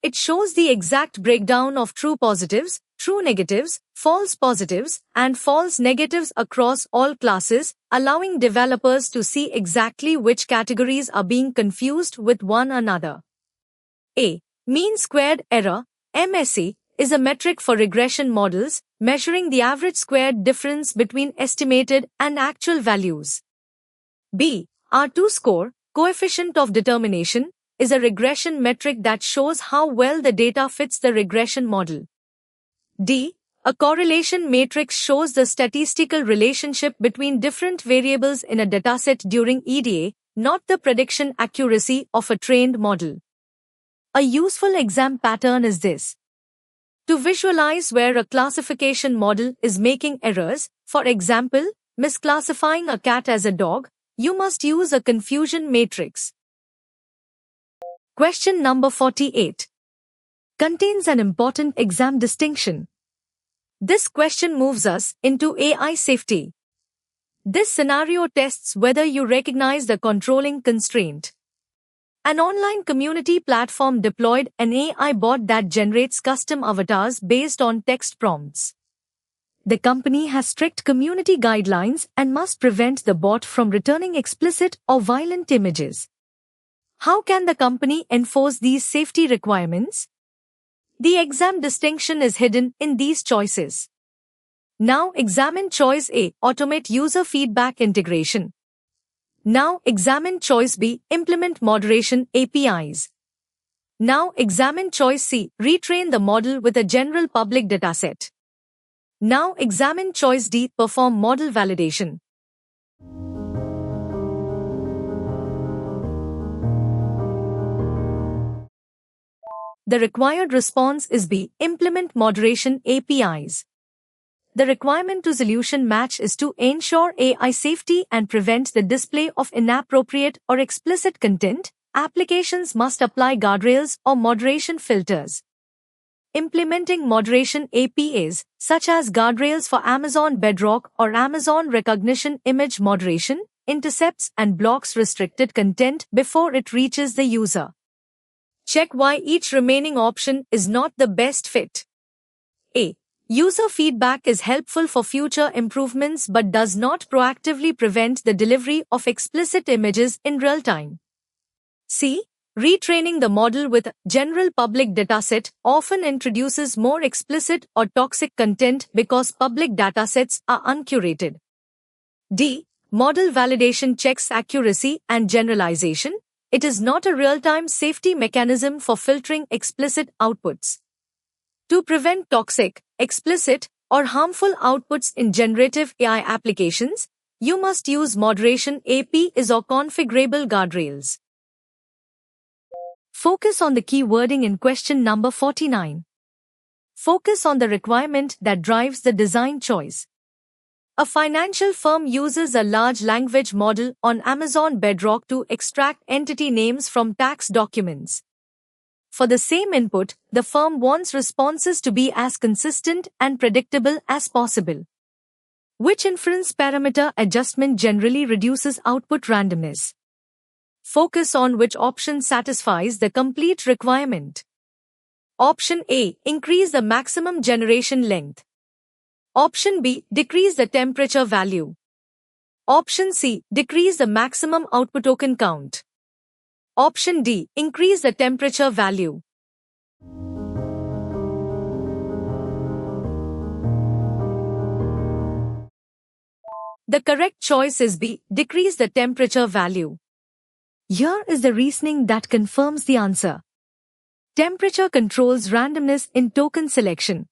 [SPEAKER 1] It shows the exact breakdown of true positives, true negatives, false positives, and false negatives across all classes, allowing developers to see exactly which categories are being confused with one another. A. Mean squared error, MSE, is a metric for regression models, measuring the average squared difference between estimated and actual values. B. R2 score, coefficient of determination, is a regression metric that shows how well the data fits the regression model. D. A correlation matrix shows the statistical relationship between different variables in a dataset during EDA, not the prediction accuracy of a trained model. A useful exam pattern is this. To visualize where a classification model is making errors, for example, misclassifying a cat as a dog, you must use a confusion matrix. Question number 48 contains an important exam distinction. This question moves us into AI safety. This scenario tests whether you recognize the controlling constraint. An online community platform deployed an AI bot that generates custom avatars based on text prompts. The company has strict community guidelines and must prevent the bot from returning explicit or violent images. How can the company enforce these safety requirements? The exam distinction is hidden in these choices. Now examine choice A, automate user feedback integration. Now examine choice B, implement moderation APIs. Now examine choice C, retrain the model with a general public dataset. Now examine choice D, perform model validation. The required response is B, implement moderation APIs. The requirement to solution match is to ensure AI safety and prevent the display of inappropriate or explicit content. Applications must apply guardrails or moderation filters. Implementing moderation APIs, such as guardrails for Amazon Bedrock or Amazon Recognition Image Moderation, intercepts and blocks restricted content before it reaches the user. Check why each remaining option is not the best fit. A. User feedback is helpful for future improvements but does not proactively prevent the delivery of explicit images in real time. C. Retraining the model with general public dataset often introduces more explicit or toxic content because public datasets are uncurated. D. Model validation checks accuracy and generalization. It is not a real-time safety mechanism for filtering explicit outputs. To prevent toxic, explicit, or harmful outputs in generative AI applications, you must use moderation APIs or configurable guardrails. Focus on the key wording in question number 49. Focus on the requirement that drives the design choice. A financial firm uses a large language model on Amazon Bedrock to extract entity names from tax documents. For the same input, the firm wants responses to be as consistent and predictable as possible. Which inference parameter adjustment generally reduces output randomness? Focus on which option satisfies the complete requirement. Option A, increase the maximum generation length. Option B, decrease the temperature value. Option C, decrease the maximum output token count. Option D, increase the temperature value. The correct choice is B, decrease the temperature value. Here is the reasoning that confirms the answer. Temperature controls randomness in token selection.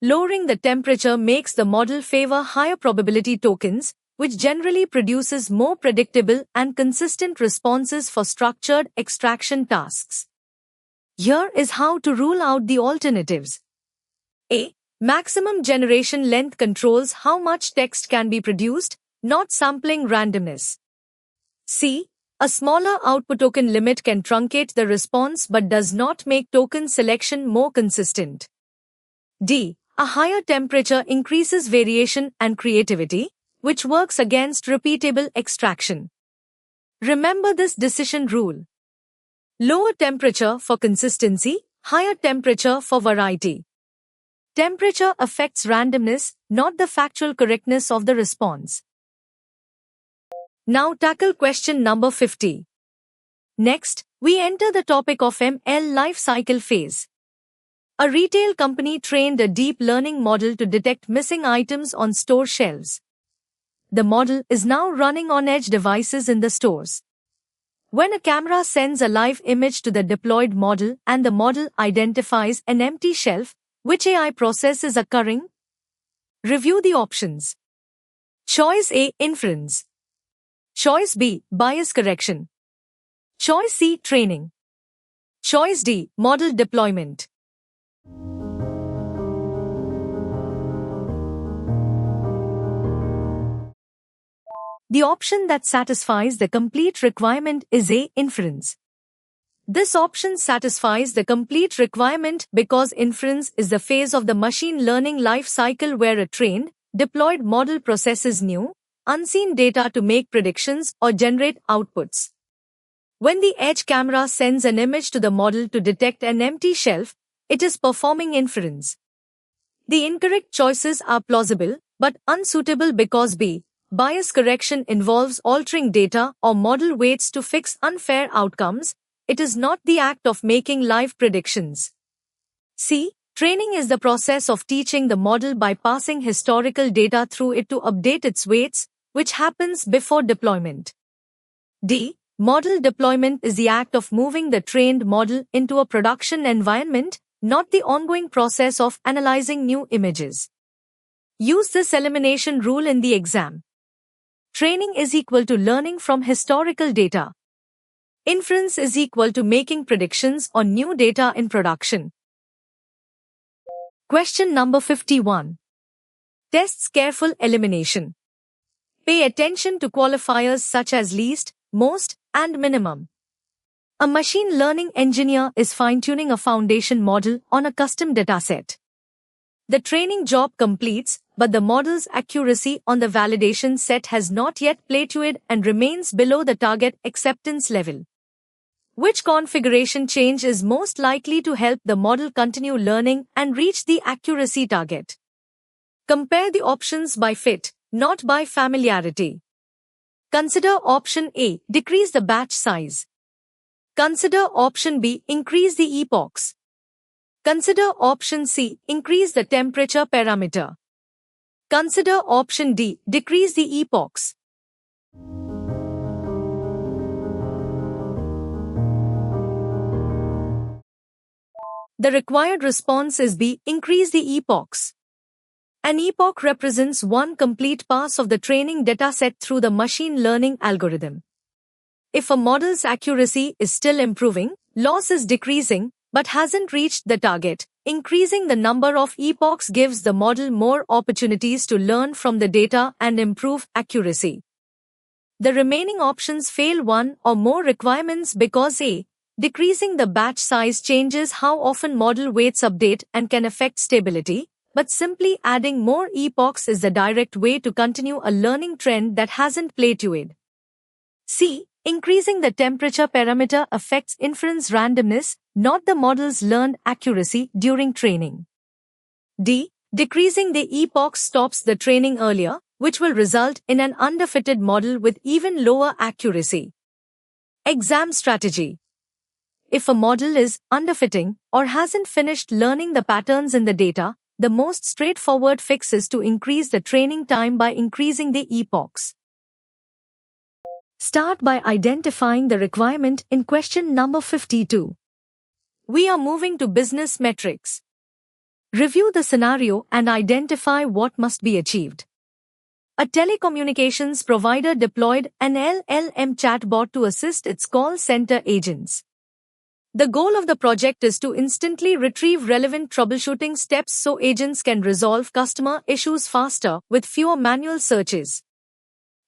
[SPEAKER 1] Lowering the temperature makes the model favor higher probability tokens, which generally produces more predictable and consistent responses for structured extraction tasks. Here is how to rule out the alternatives. A. Maximum generation length controls how much text can be produced, not sampling randomness. C. A smaller output token limit can truncate the response but does not make token selection more consistent. D. A higher temperature increases variation and creativity, which works against repeatable extraction. Remember this decision rule. Lower temperature for consistency, higher temperature for variety. Temperature affects randomness, not the factual correctness of the response. Now tackle question number 50. Next, we enter the topic of ML life cycle phase. A retail company trained a deep learning model to detect missing items on store shelves. The model is now running on edge devices in the stores. When a camera sends a live image to the deployed model and the model identifies an empty shelf, which AI process is occurring? Review the options. Choice A. Inference. Choice B. Bias correction. Choice C. Training. Choice D. Model deployment. The option that satisfies the complete requirement is A. Inference. This option satisfies the complete requirement because inference is the phase of the machine learning life cycle where a trained, deployed model processes new, unseen data to make predictions or generate outputs. When the edge camera sends an image to the model to detect an empty shelf, it is performing inference. The incorrect choices are plausible, but unsuitable because B. Bias correction involves altering data or model weights to fix unfair outcomes. It is not the act of making live predictions. C. Training is the process of teaching the model by passing historical data through it to update its weights, which happens before deployment. D. Model deployment is the act of moving the trained model into a production environment, not the ongoing process of analyzing new images. Use this elimination rule in the exam. Training is equal to learning from historical data. Inference is equal to making predictions on new data in production. Question number 51. Tests careful elimination. Pay attention to qualifiers such as least, most, and minimum. A machine learning engineer is fine-tuning a foundation model on a custom dataset. The training job completes, but the model's accuracy on the validation set has not yet plateaued and remains below the target acceptance level. Which configuration change is most likely to help the model continue learning and reach the accuracy target? Compare the options by fit, not by familiarity. Consider option A, decrease the batch size. Consider option B, increase the epochs. Consider option C, increase the temperature parameter. Consider option D, decrease the epochs. The required response is B, increase the epochs. An epoch represents one complete pass of the training dataset through the machine learning algorithm. If a model's accuracy is still improving, loss is decreasing, but hasn't reached the target, increasing the number of epochs gives the model more opportunities to learn from the data and improve accuracy. The remaining options fail one or more requirements because A. Decreasing the batch size changes how often model weights update and can affect stability, but simply adding more epochs is the direct way to continue a learning trend that hasn't plateaued. C. Increasing the temperature parameter affects inference randomness, not the model's learned accuracy during training. D. Decreasing the epochs stops the training earlier, which will result in an underfitted model with even lower accuracy. Exam strategy. If a model is underfitting or hasn't finished learning the patterns in the data, the most straightforward fix is to increase the training time by increasing the epochs. Start by identifying the requirement in question number 52. We are moving to business metrics. Review the scenario and identify what must be achieved. A telecommunications provider deployed an LLM chatbot to assist its call center agents. The goal of the project is to instantly retrieve relevant troubleshooting steps so agents can resolve customer issues faster with fewer manual searches.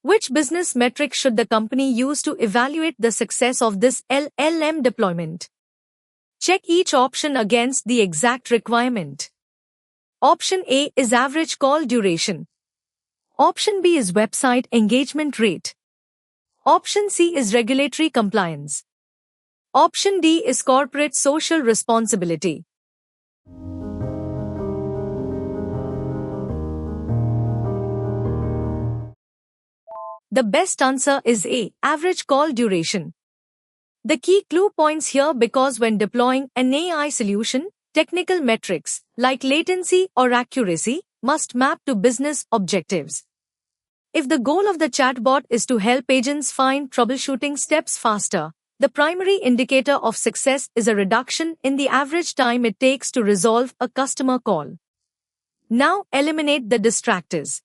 [SPEAKER 1] Which business metric should the company use to evaluate the success of this LLM deployment? Check each option against the exact requirement. Option A is average call duration. Option B is website engagement rate. Option C is regulatory compliance. Option D is corporate social responsibility. The best answer is A, average call duration. The key clue points here because when deploying an AI solution, technical metrics, like latency or accuracy, must map to business objectives. If the goal of the chatbot is to help agents find troubleshooting steps faster, the primary indicator of success is a reduction in the average time it takes to resolve a customer call. Now eliminate the distractors.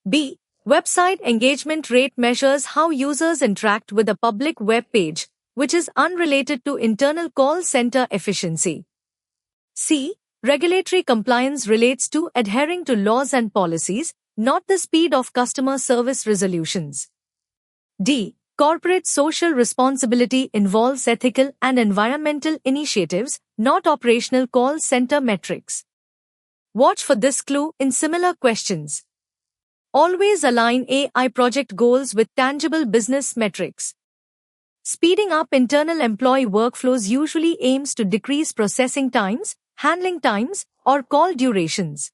[SPEAKER 1] B. Website engagement rate measures how users interact with a public web page, which is unrelated to internal call center efficiency. C. Regulatory compliance relates to adhering to laws and policies, not the speed of customer service resolutions. D. Corporate social responsibility involves ethical and environmental initiatives, not operational call center metrics. Watch for this clue in similar questions. Always align AI project goals with tangible business metrics. Speeding up internal employee workflows usually aims to decrease processing times, handling times, or call durations.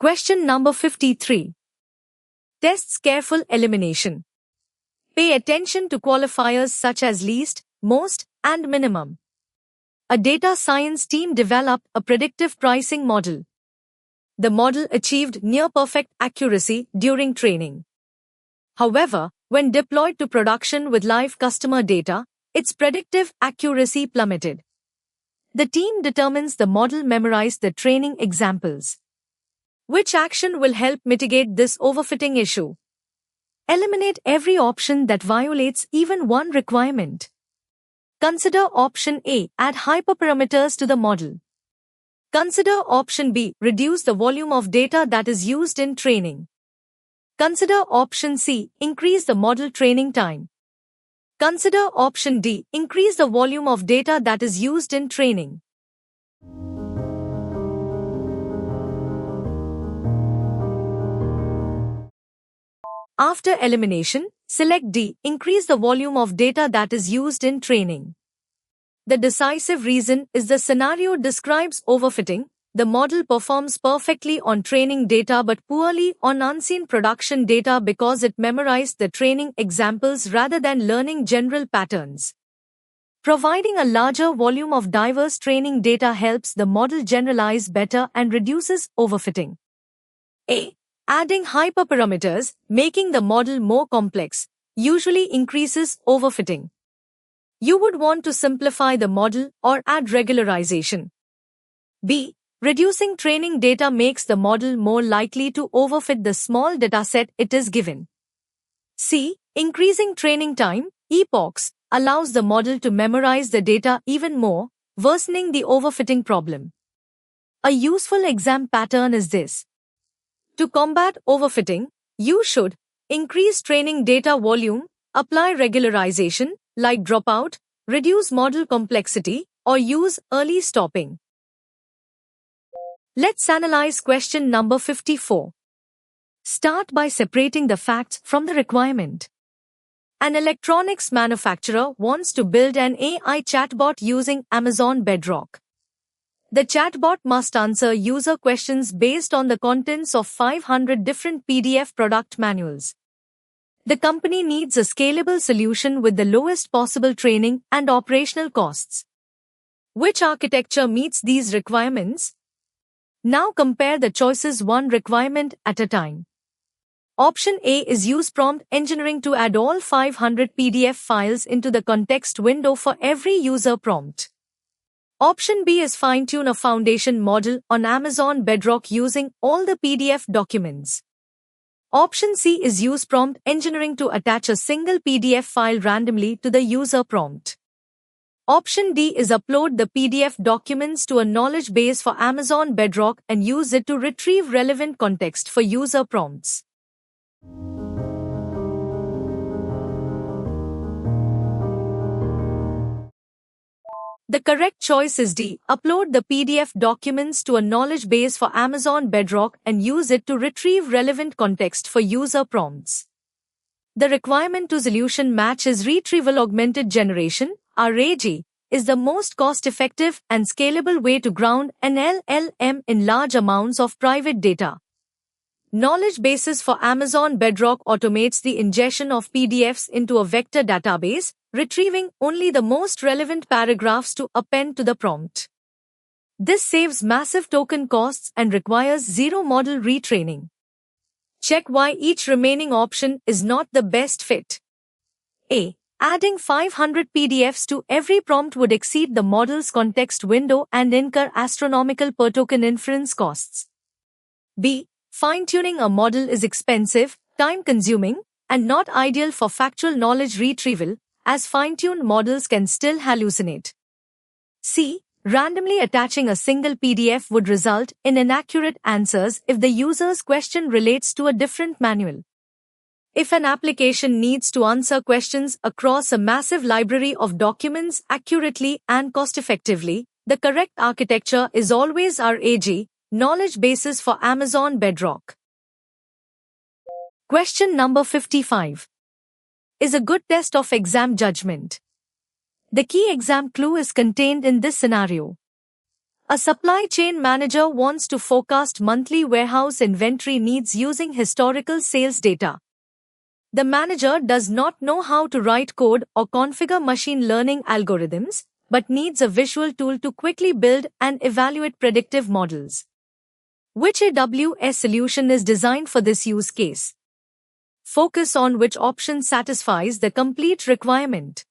[SPEAKER 1] Question number 53. Tests careful elimination. Pay attention to qualifiers such as least, most, and minimum. A data science team developed a predictive pricing model. The model achieved near-perfect accuracy during training. However, when deployed to production with live customer data, its predictive accuracy plummeted. The team determines the model memorized the training examples. Which action will help mitigate this overfitting issue? Eliminate every option that violates even one requirement. Consider option A, add hyperparameters to the model. Consider option B, reduce the volume of data that is used in training. Consider option C, increase the model training time. Consider option D, increase the volume of data that is used in training. After elimination, select D, increase the volume of data that is used in training. The decisive reason is the scenario describes overfitting. The model performs perfectly on training data but poorly on unseen production data because it memorized the training examples rather than learning general patterns. Providing a larger volume of diverse training data helps the model generalize better and reduces overfitting. A. Adding hyperparameters, making the model more complex, usually increases overfitting. You would want to simplify the model or add regularization. B. Reducing training data makes the model more likely to overfit the small dataset it is given. C. Increasing training time, epochs, allows the model to memorize the data even more, worsening the overfitting problem. A useful exam pattern is this. To combat overfitting, you should increase training data volume, apply regularization, like dropout, reduce model complexity, or use early stopping. Let's analyze question number 54. Start by separating the facts from the requirement. An electronics manufacturer wants to build an AI chatbot using Amazon Bedrock. The chatbot must answer user questions based on the contents of 500 different PDF product manuals. The company needs a scalable solution with the lowest possible training and operational costs. Which architecture meets these requirements? Now compare the choices one requirement at a time. Option A is use prompt engineering to add all 500 PDF files into the context window for every user prompt. Option B is fine-tune a foundation model on Amazon Bedrock using all the PDF documents. Option C is use prompt engineering to attach a single PDF file randomly to the user prompt. Option D is upload the PDF documents to a knowledge base for Amazon Bedrock and use it to retrieve relevant context for user prompts. The correct choice is D. Upload the PDF documents to a knowledge base for Amazon Bedrock and use it to retrieve relevant context for user prompts. The requirement to solution match is retrieval augmented generation, RAG, is the most cost-effective and scalable way to ground an LLM in large amounts of private data. Knowledge bases for Amazon Bedrock automates the ingestion of PDFs into a vector database, retrieving only the most relevant paragraphs to append to the prompt. This saves massive token costs and requires zero model retraining. Check why each remaining option is not the best fit. A. Adding 500 PDFs to every prompt would exceed the model's context window and incur astronomical per token inference costs. B. Fine-tuning a model is expensive, time-consuming, and not ideal for factual knowledge retrieval, as fine-tuned models can still hallucinate. C. Randomly attaching a single PDF would result in inaccurate answers if the user's question relates to a different manual. If an application needs to answer questions across a massive library of documents accurately and cost-effectively, the correct architecture is always RAG, knowledge bases for Amazon Bedrock. Question number 55. Is a good test of exam judgment. The key exam clue is contained in this scenario. A supply chain manager wants to forecast monthly warehouse inventory needs using historical sales data. The manager does not know how to write code or configure machine learning algorithms, but needs a visual tool to quickly build and evaluate predictive models. Which AWS solution is designed for this use case? Focus on which option satisfies the complete requirement.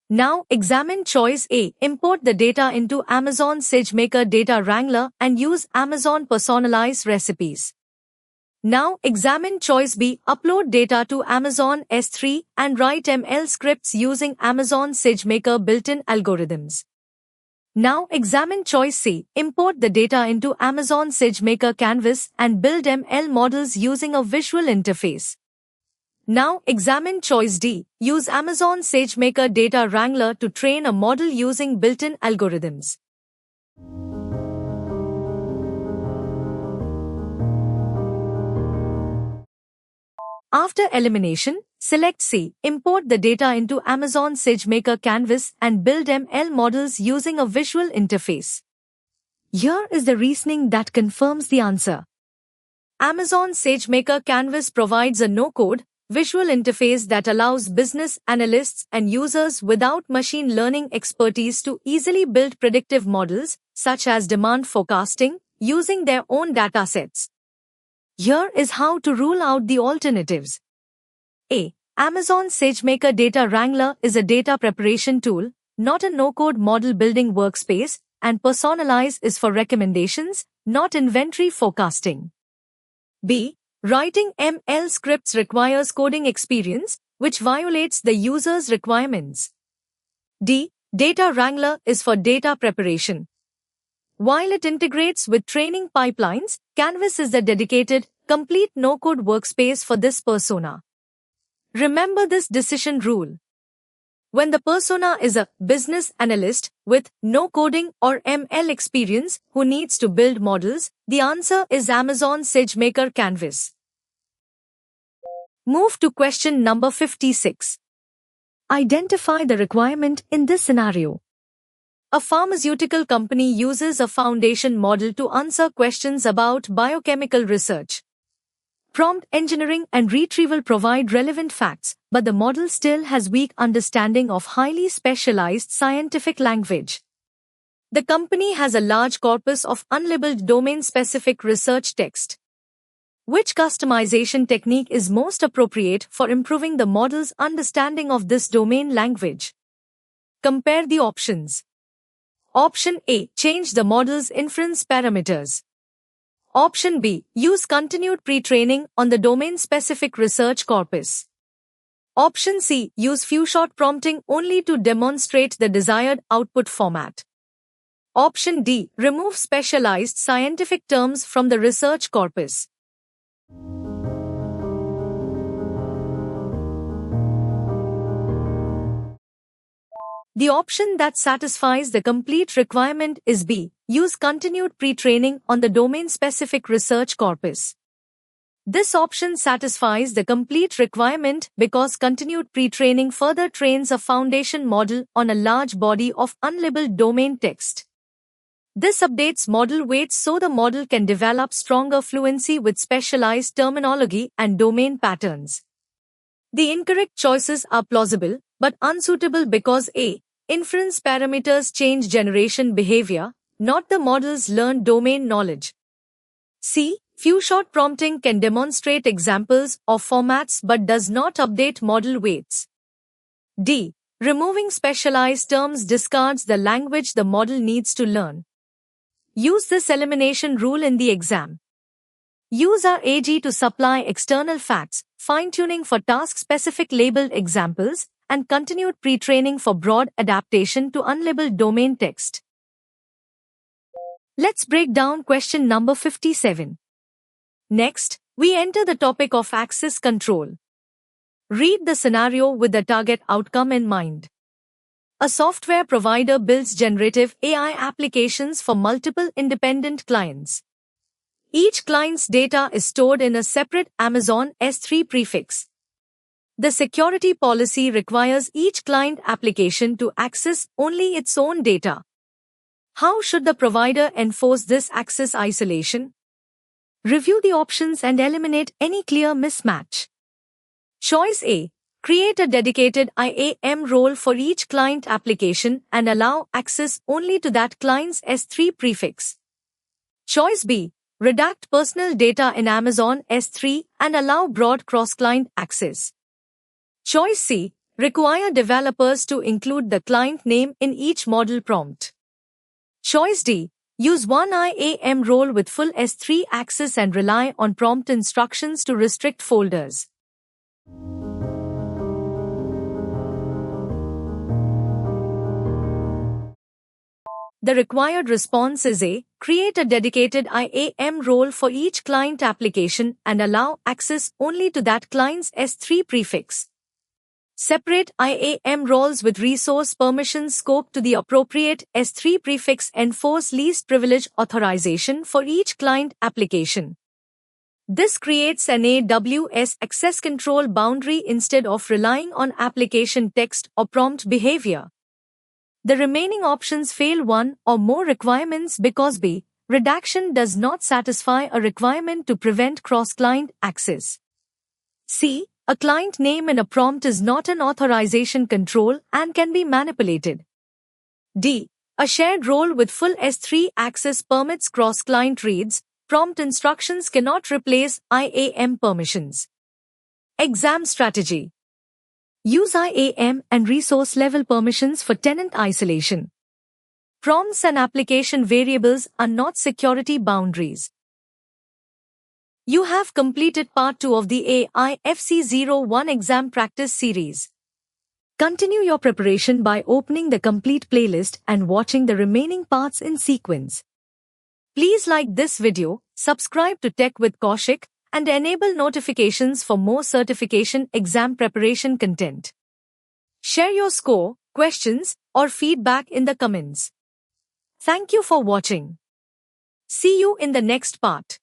[SPEAKER 1] Now examine choice A. Import the data into Amazon SageMaker Data Wrangler and use Amazon Personalized Recipes. Now examine choice B. Upload data to Amazon S3 and write ML scripts using Amazon SageMaker built-in algorithms. Now examine choice C. Import the data into Amazon SageMaker Canvas and build ML models using a visual interface. Now examine choice D. Use Amazon SageMaker Data Wrangler to train a model using built-in algorithms. After elimination, select C. Import the data into Amazon SageMaker Canvas and build ML models using a visual interface. Here is the reasoning that confirms the answer. Amazon SageMaker Canvas provides a no-code, visual interface that allows business analysts and users without machine learning expertise to easily build predictive models, such as demand forecasting, using their own datasets. Here is how to rule out the alternatives. A. Amazon SageMaker Data Wrangler is a data preparation tool, not a no-code model building workspace, and Personalize is for recommendations, not inventory forecasting. B. Writing ML scripts requires coding experience, which violates the user's requirements. D. Data Wrangler is for data preparation. While it integrates with training pipelines, Canvas is the dedicated, complete no-code workspace for this persona. Remember this decision rule. When the persona is a business analyst with no coding or ML experience who needs to build models, the answer is Amazon SageMaker Canvas. Move to question number 56. Identify the requirement in this scenario. A pharmaceutical company uses a foundation model to answer questions about biochemical research. Prompt engineering and retrieval provide relevant facts, but the model still has weak understanding of highly specialized scientific language. The company has a large corpus of unlabeled domain-specific research text. Which customization technique is most appropriate for improving the model's understanding of this domain language? Compare the options. Option A. Change the model's inference parameters. Option B. Use continued pre-training on the domain-specific research corpus. Option C. Use few-shot prompting only to demonstrate the desired output format. Option D. Remove specialized scientific terms from the research corpus. The option that satisfies the complete requirement is B. Use continued pre-training on the domain-specific research corpus. This option satisfies the complete requirement because continued pre-training further trains a foundation model on a large body of unlabeled domain text. This updates model weights so the model can develop stronger fluency with specialized terminology and domain patterns. The incorrect choices are plausible, but unsuitable because A. Inference parameters change generation behavior, not the model's learned domain knowledge. C. Few-shot prompting can demonstrate examples of formats but does not update model weights. D. Removing specialized terms discards the language the model needs to learn. Use this elimination rule in the exam. Use our AG to supply external facts, fine-tuning for task-specific labeled examples, and continued pre-training for broad adaptation to unlabeled domain text. Let's break down question number 57. Next, we enter the topic of access control. Read the scenario with the target outcome in mind. A software provider builds generative AI applications for multiple independent clients. Each client's data is stored in a separate Amazon S3 prefix. The security policy requires each client application to access only its own data. How should the provider enforce this access isolation? Review the options and eliminate any clear mismatch. Choice A. Create a dedicated IAM role for each client application and allow access only to that client's S3 prefix. Choice B. Redact personal data in Amazon S3 and allow broad cross-client access. Choice C. Require developers to include the client name in each model prompt. Choice D. Use one IAM role with full S3 access and rely on prompt instructions to restrict folders. The required response is A. Create a dedicated IAM role for each client application and allow access only to that client's S3 prefix. Separate IAM roles with resource permissions scoped to the appropriate S3 prefix. Enforce least privilege authorization for each client application. This creates an AWS access control boundary instead of relying on application text or prompt behavior. The remaining options fail one or more requirements because B. Redaction does not satisfy a requirement to prevent cross-client access. C. A client name in a prompt is not an authorization control and can be manipulated. D. A shared role with full S3 access permits cross-client reads. Prompt instructions cannot replace IAM permissions. Exam strategy. Use IAM and resource-level permissions for tenant isolation. Prompts and application variables are not security boundaries. You have completed part 2 of the AIF-C01 exam practice series. Continue your preparation by opening the complete playlist and watching the remaining parts in sequence. Please like this video, subscribe to Tech with Kaushik, and enable notifications for more certification exam preparation content. Share your score, questions, or feedback in the comments. Thank you for watching. See you in the next part.